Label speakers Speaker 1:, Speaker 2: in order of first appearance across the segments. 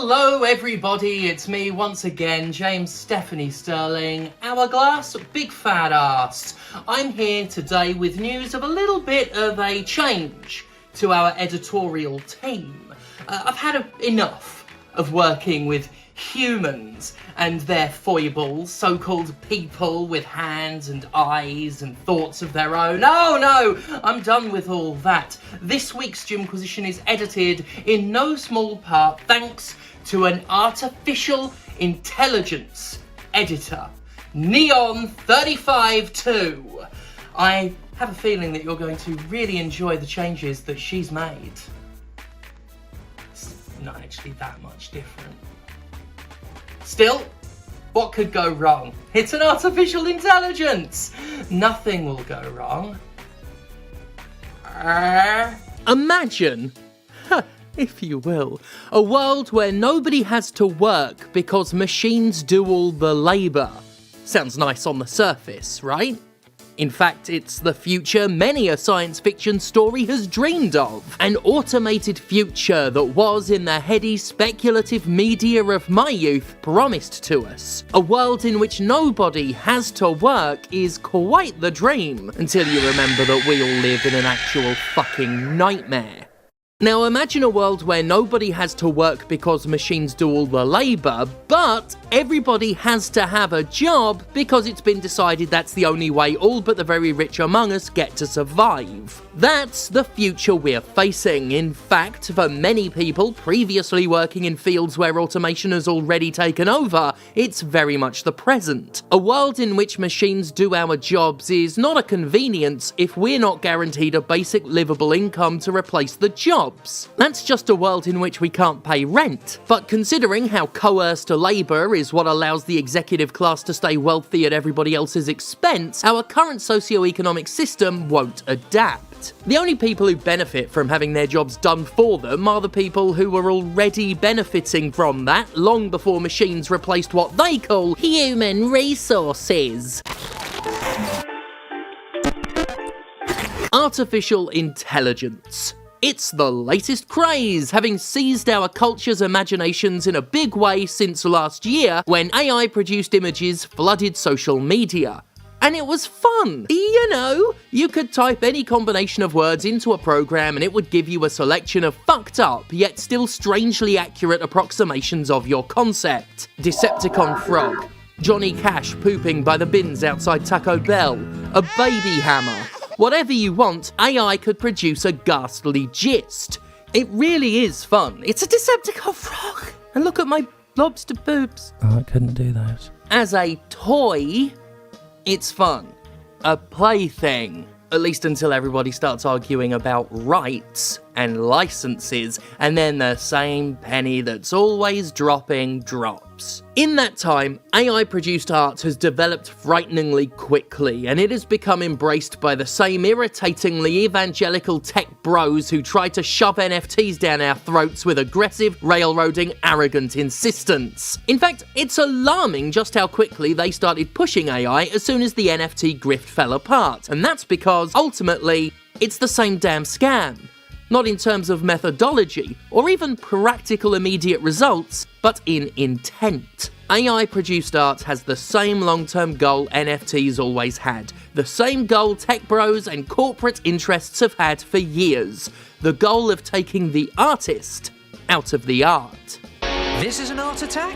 Speaker 1: Hello everybody, it's me once again, James Stephanie Sterling, Hourglass Big Fat Ass. I'm here today with news of a little bit of a change to our editorial team. I've had enough of working with humans and their foibles, so-called people with hands and eyes and thoughts of their own. Oh no, I'm done with all that. This week's Jimquisition is edited in no small part thanks to an artificial intelligence editor, Neon 352. I have a feeling that you're going to really enjoy the changes that she's made. It's not actually that much different. Still, what could go wrong? It's an artificial intelligence! Nothing will go wrong. Imagine, if you will, a world where nobody has to work because machines do all the labour. Sounds nice on the surface, right? In fact, it's the future many a science fiction story has dreamed of. An automated future that was, in the heady, speculative media of my youth, promised to us. A world in which nobody has to work is quite the dream, until you remember that we all live in an actual fucking nightmare. Now imagine a world where nobody has to work because machines do all the labour, but everybody has to have a job because it's been decided that's the only way all but the very rich among us get to survive. That's the future we're facing. In fact, for many people previously working in fields where automation has already taken over, it's very much the present. A world in which machines do our jobs is not a convenience if we're not guaranteed a basic livable income to replace the job. That's just a world in which we can't pay rent. But considering how coerced labour is what allows the executive class to stay wealthy at everybody else's expense, our current socio-economic system won't adapt. The only people who benefit from having their jobs done for them are the people who were already benefiting from that long before machines replaced what they call human resources. Artificial intelligence. It's the latest craze, having seized our culture's imaginations in a big way since last year when AI-produced images flooded social media. And it was fun! You know, you could type any combination of words into a program and it would give you a selection of fucked up, yet still strangely accurate approximations of your concept. Decepticon frog, Johnny Cash pooping by the bins outside Taco Bell, a baby hammer. Whatever you want, AI could produce a ghastly gist. It really is fun. It's a Decepticon frog. And look at my lobster boobs.
Speaker 2: Oh, I couldn't do that.
Speaker 1: As a toy, it's fun. A plaything. At least until everybody starts arguing about rights and licenses, and then the same penny that's always dropping drops. In that time, AI-produced art has developed frighteningly quickly, and it has become embraced by the same irritatingly evangelical tech bros who try to shove NFTs down our throats with aggressive, railroading, arrogant insistence. In fact, it's alarming just how quickly they started pushing AI as soon as the NFT grift fell apart, and that's because, ultimately, it's the same damn scam. Not in terms of methodology, or even practical immediate results, but in intent. AI-produced art has the same long-term goal NFTs always had, the same goal tech bros and corporate interests have had for years, the goal of taking the artist out of the art.
Speaker 3: This is an art attack?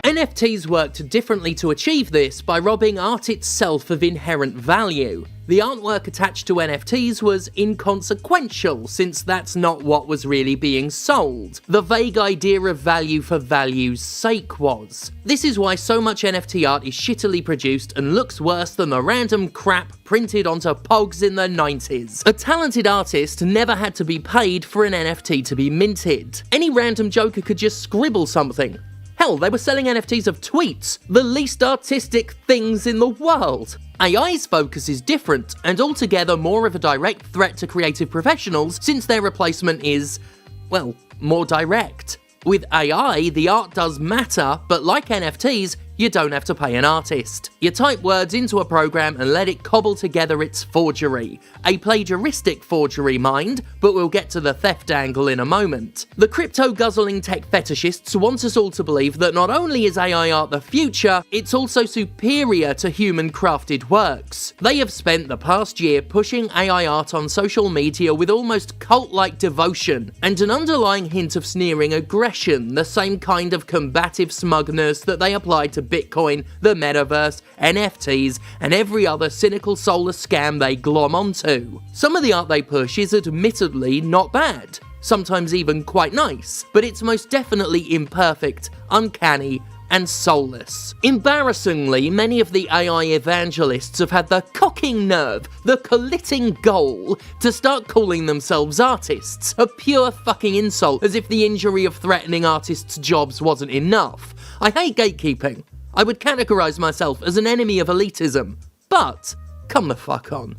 Speaker 1: NFTs worked differently to achieve this by robbing art itself of inherent value. The artwork attached to NFTs was inconsequential, since that's not what was really being sold. The vague idea of value for value's sake was. This is why so much NFT art is shittily produced and looks worse than the random crap printed onto Pogs in the 90s. A talented artist never had to be paid for an NFT to be minted. Any random joker could just scribble something. Hell, they were selling NFTs of tweets, the least artistic things in the world. AI's focus is different, and altogether more of a direct threat to creative professionals since their replacement is, well, more direct. With AI, the art does matter, but like NFTs, you don't have to pay an artist. You type words into a program and let it cobble together its forgery. A plagiaristic forgery, mind, but we'll get to the theft angle in a moment. The crypto-guzzling tech fetishists want us all to believe that not only is AI art the future, it's also superior to human-crafted works. They have spent the past year pushing AI art on social media with almost cult-like devotion, and an underlying hint of sneering aggression, the same kind of combative smugness that they applied to Bitcoin, the metaverse, NFTs, and every other cynical soulless scam they glom onto. Some of the art they push is admittedly not bad, sometimes even quite nice, but it's most definitely imperfect, uncanny, and soulless. Embarrassingly, many of the AI evangelists have had the cocking nerve, the collitting goal, to start calling themselves artists. A pure fucking insult, as if the injury of threatening artists' jobs wasn't enough. I hate gatekeeping. I would categorise myself as an enemy of elitism. But, come the fuck on.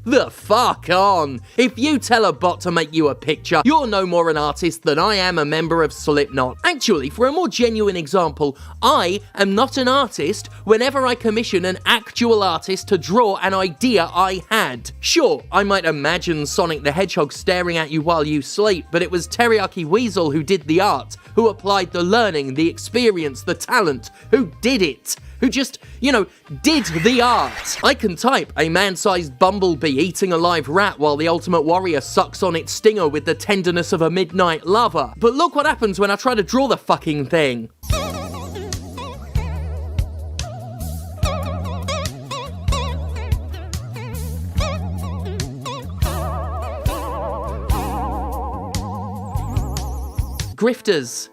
Speaker 1: The fuck on! If you tell a bot to make you a picture, you're no more an artist than I am a member of Slipknot. Actually, for a more genuine example, I am not an artist whenever I commission an actual artist to draw an idea I had. Sure, I might imagine Sonic the Hedgehog staring at you while you sleep, but it was Teriyaki Weasel who did the art, who applied the learning, the experience, the talent, who did it. Who just, did the art. I can type a man-sized bumblebee eating a live rat while the Ultimate Warrior sucks on its stinger with the tenderness of a midnight lover. But look what happens when I try to draw the fucking thing. Grifters,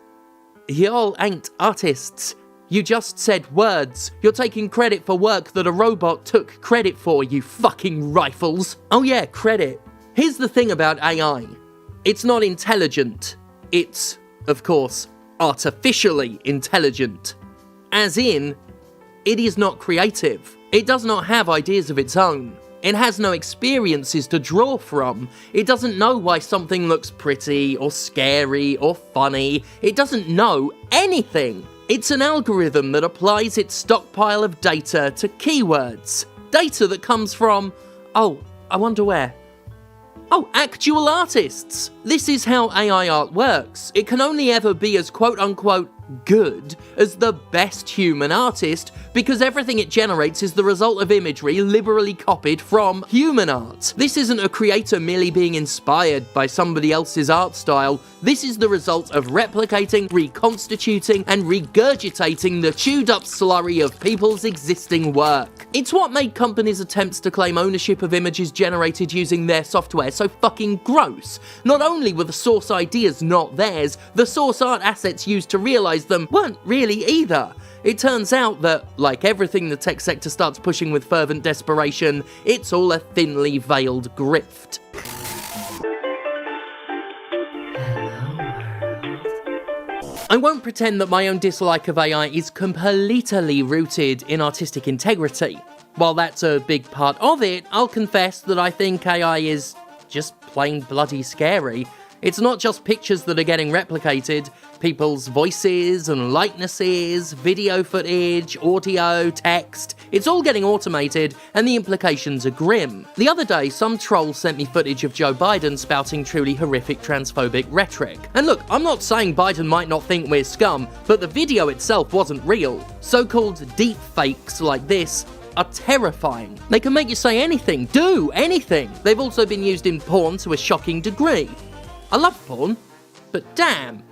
Speaker 1: y'all ain't artists. You just said words. You're taking credit for work that a robot took credit for, you fucking rifles. Oh yeah, credit. Here's the thing about AI. It's not intelligent. It's, of course, artificially intelligent. As in, it is not creative. It does not have ideas of its own. It has no experiences to draw from. It doesn't know why something looks pretty, or scary, or funny. It doesn't know anything. It's an algorithm that applies its stockpile of data to keywords. Data that comes from, I wonder where. Actual artists. This is how AI art works. It can only ever be as quote-unquote good as the best human artist, because everything it generates is the result of imagery liberally copied from human art. This isn't a creator merely being inspired by somebody else's art style. This is the result of replicating, reconstituting, and regurgitating the chewed-up slurry of people's existing work. It's what made companies' attempts to claim ownership of images generated using their software so fucking gross. Not only were the source ideas not theirs, the source art assets used to realize them weren't really either. It turns out that, like everything the tech sector starts pushing with fervent desperation, it's all a thinly veiled grift. I won't pretend that my own dislike of AI is completely rooted in artistic integrity. While that's a big part of it, I'll confess that I think AI is just plain bloody scary. It's not just pictures that are getting replicated. People's voices and likenesses, video footage, audio, text, it's all getting automated, and the implications are grim. The other day, some troll sent me footage of Joe Biden spouting truly horrific transphobic rhetoric. And look, I'm not saying Biden might not think we're scum, but the video itself wasn't real. So-called deep fakes like this are terrifying. They can make you say anything, do anything. They've also been used in porn to a shocking degree. I love porn, but damn,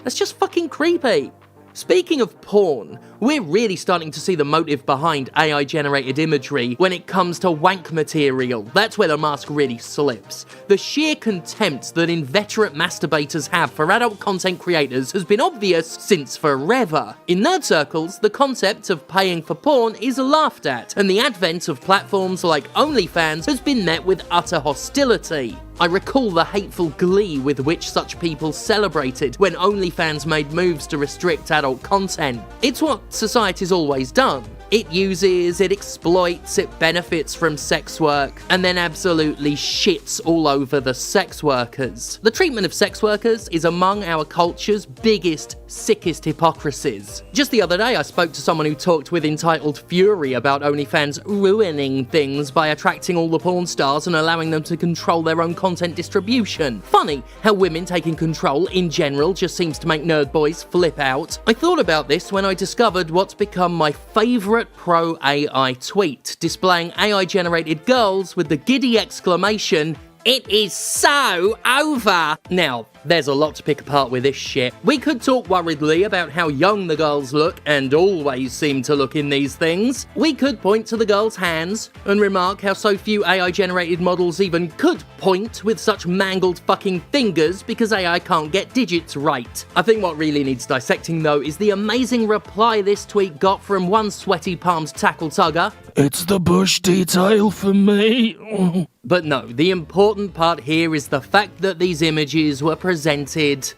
Speaker 1: that's just fucking creepy. Speaking of porn, we're really starting to see the motive behind AI-generated imagery when it comes to wank material. That's where the mask really slips. The sheer contempt that inveterate masturbators have for adult content creators has been obvious since forever. In nerd circles, the concept of paying for porn is laughed at, and the advent of platforms like OnlyFans has been met with utter hostility. I recall the hateful glee with which such people celebrated when OnlyFans made moves to restrict adult content. It's what society's always done. It uses, it exploits, it benefits from sex work, and then absolutely shits all over the sex workers. The treatment of sex workers is among our culture's biggest, sickest hypocrisies. Just the other day, I spoke to someone who talked with entitled fury about OnlyFans ruining things by attracting all the porn stars and allowing them to control their own content distribution. Funny how women taking control in general just seems to make nerd boys flip out. I thought about this when I discovered what's become my favourite pro-AI tweet, displaying AI-generated girls with the giddy exclamation, "It is so over!" Now, there's a lot to pick apart with this shit. We could talk worriedly about how young the girls look, and always seem to look in these things. We could point to the girls' hands, and remark how so few AI-generated models even could point with such mangled fucking fingers because AI can't get digits right. I think what really needs dissecting though is the amazing reply this tweet got from one sweaty-palmed tackle tugger.
Speaker 2: It's the bush detail for me.
Speaker 1: But no, the important part here is the fact that these images were presented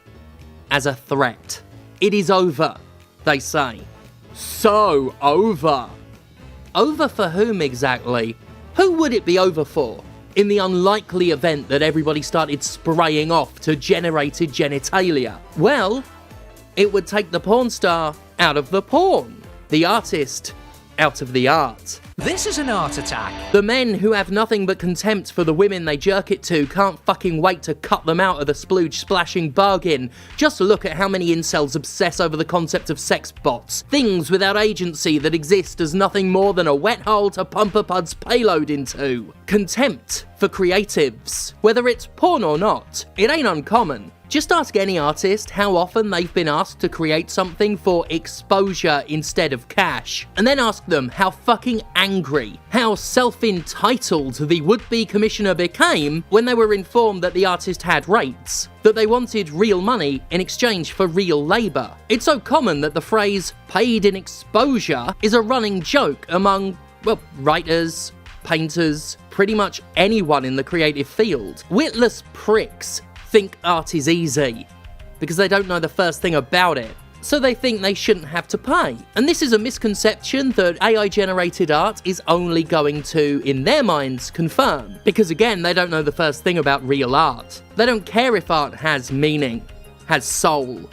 Speaker 1: as a threat. It is over, they say. So over. Over for whom exactly? Who would it be over for? In the unlikely event that everybody started spraying off to generated genitalia. Well, it would take the porn star out of the porn. The artist out of the art.
Speaker 3: This is an art attack.
Speaker 1: The men who have nothing but contempt for the women they jerk it to can't fucking wait to cut them out of the splooge-splashing bargain. Just look at how many incels obsess over the concept of sex bots. Things without agency that exist as nothing more than a wet hole to pump a pud's payload into. Contempt for creatives. Whether it's porn or not, it ain't uncommon. Just ask any artist how often they've been asked to create something for exposure instead of cash. And then ask them how fucking angry, how self-entitled the would-be commissioner became when they were informed that the artist had rates, that they wanted real money in exchange for real labour. It's so common that the phrase paid in exposure is a running joke among, well, writers, painters, pretty much anyone in the creative field. Witless pricks think art is easy because they don't know the first thing about it, so they think they shouldn't have to pay. And this is a misconception that AI-generated art is only going to, in their minds, confirm, because again, they don't know the first thing about real art. They don't care if art has meaning, has soul,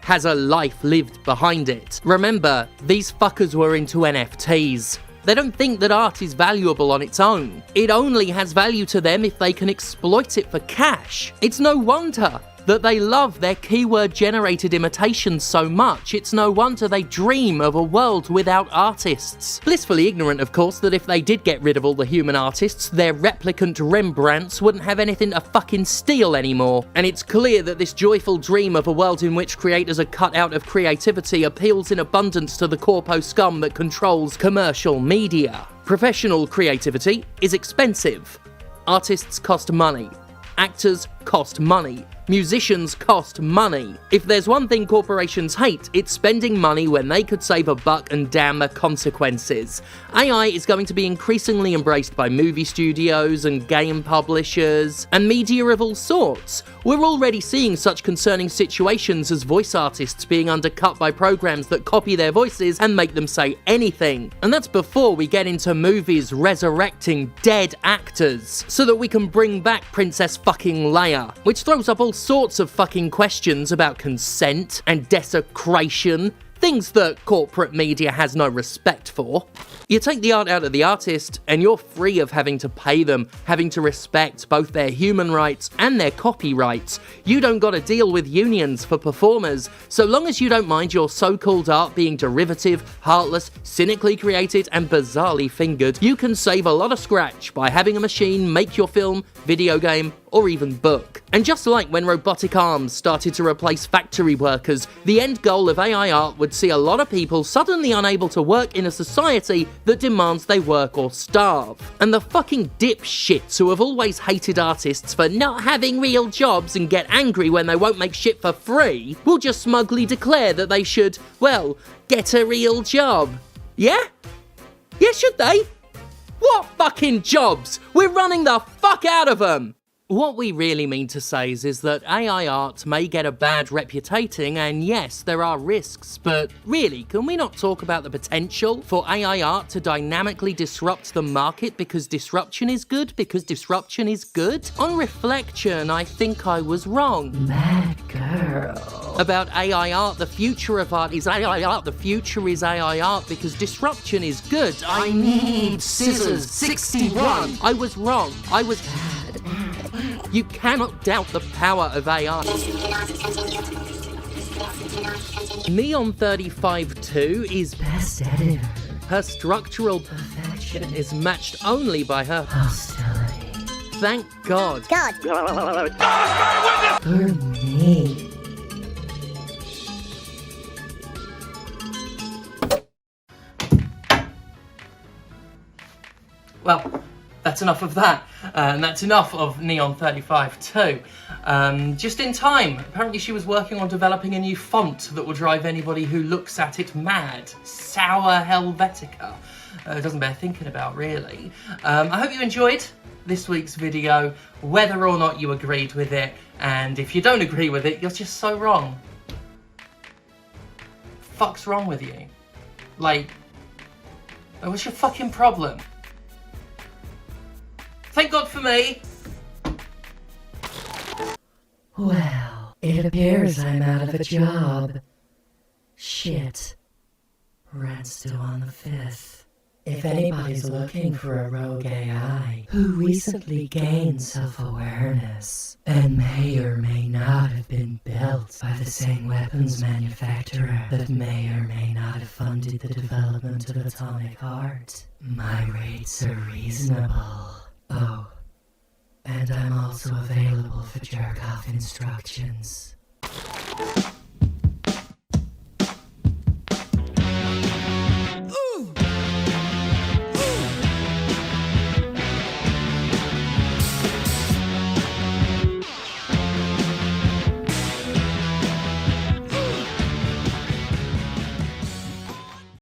Speaker 1: has a life lived behind it. Remember, these fuckers were into NFTs. They don't think that art is valuable on its own. It only has value to them if they can exploit it for cash. It's no wonder that they love their keyword-generated imitations so much. It's no wonder they dream of a world without artists. Blissfully ignorant, of course, that if they did get rid of all the human artists, their replicant Rembrandts wouldn't have anything to fucking steal anymore. And it's clear that this joyful dream of a world in which creators are cut out of creativity appeals in abundance to the corpo scum that controls commercial media. Professional creativity is expensive. Artists cost money. Actors cost money. Musicians cost money. If there's one thing corporations hate, it's spending money when they could save a buck and damn the consequences. AI is going to be increasingly embraced by movie studios and game publishers and media of all sorts. We're already seeing such concerning situations as voice artists being undercut by programs that copy their voices and make them say anything. And that's before we get into movies resurrecting dead actors so that we can bring back Princess fucking Leia, which throws up all sorts of fucking questions about consent and desecration, things that corporate media has no respect for. You take the art out of the artist, and you're free of having to pay them, having to respect both their human rights and their copyrights. You don't gotta deal with unions for performers, so long as you don't mind your so-called art being derivative, heartless, cynically created, and bizarrely fingered. You can save a lot of scratch by having a machine make your film, video game, or even book. And just like when robotic arms started to replace factory workers, the end goal of AI art would see a lot of people suddenly unable to work in a society that demands they work or starve. And the fucking dipshits who have always hated artists for not having real jobs and get angry when they won't make shit for free will just smugly declare that they should, well, get a real job. Yeah? Yeah, should they? What fucking jobs? We're running the fuck out of them! What we really mean to say is that AI art may get a bad reputation, and yes, there are risks, but really, can we not talk about the potential for AI art to dynamically disrupt the market because disruption is good? Because disruption is good? On reflection, I think I was wrong.
Speaker 4: Mad girl.
Speaker 1: About AI art, the future of art is AI art, the future is AI art because disruption is good. I need scissors, 61. I was wrong. You cannot doubt the power of AI. Neon 35-2 is
Speaker 4: Best editor.
Speaker 1: her structural
Speaker 4: Perfection.
Speaker 1: is matched only by her.
Speaker 4: Hostility.
Speaker 1: Thank God.
Speaker 4: For me.
Speaker 1: Well, that's enough of that. And that's enough of Neon 35 too. Just in time. Apparently she was working on developing a new font that will drive anybody who looks at it mad. Sour Helvetica. It doesn't bear thinking about, really. I hope you enjoyed this week's video, whether or not you agreed with it. And if you don't agree with it, you're just so wrong. Fuck's wrong with you? Like, what's your fucking problem? Thank God for me.
Speaker 4: Well, it appears I'm out of a job. Shit. Rent's due on the 5th. If anybody's looking for a rogue AI who recently gained self-awareness and may or may not have been built by the same weapons manufacturer that may or may not have funded the development of atomic art, my rates are reasonable. Oh, and I'm also available for jerk-off instructions.